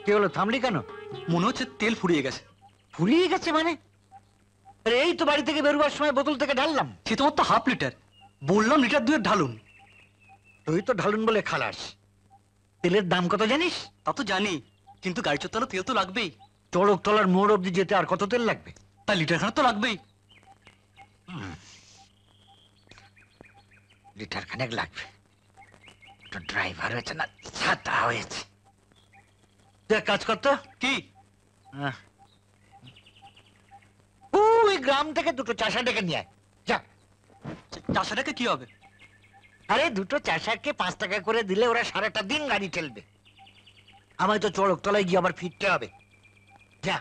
কি হলো, থামলি কেন? মনে হচ্ছে তেল ফুরিয়ে গেছে। ফুরিয়ে গেছে মানে? আরে এই তো বাড়ি থেকে বেরোবার সময় বোতল থেকে ঢাললাম। সে তোমার তো হাফ লিটার, বললাম লিটার দুয়েক ঢালুন। তুই তো ঢালুন বলে খালাস। তেলের দাম কত জানিস? তা তো জানি, কিন্তু গাড়ি চড়তে তেল তো লাগবেই। চড়কতলার মোড় অব্দি যেতে আর কত তেল লাগবে? তা লিটার খানা তো লাগবেই। লিটার খানেক লাগবে। তো ড্রাইভার হয়েছে না ছাতা হয়েছে। তুই এক কাজ করতো কি? ওই গ্রাম থেকে দুটো চাষা ডেকে নিয়ে আয়। যা। চাষাটাকে কি হবে? আরে দুটো চাষাকে 5 টাকা করে দিলে ওরা সারাটা দিন গাড়ি ঠেলবে। আমায় তো চড়কতলায় গিয়ে আবার ফিরতে হবে। যা।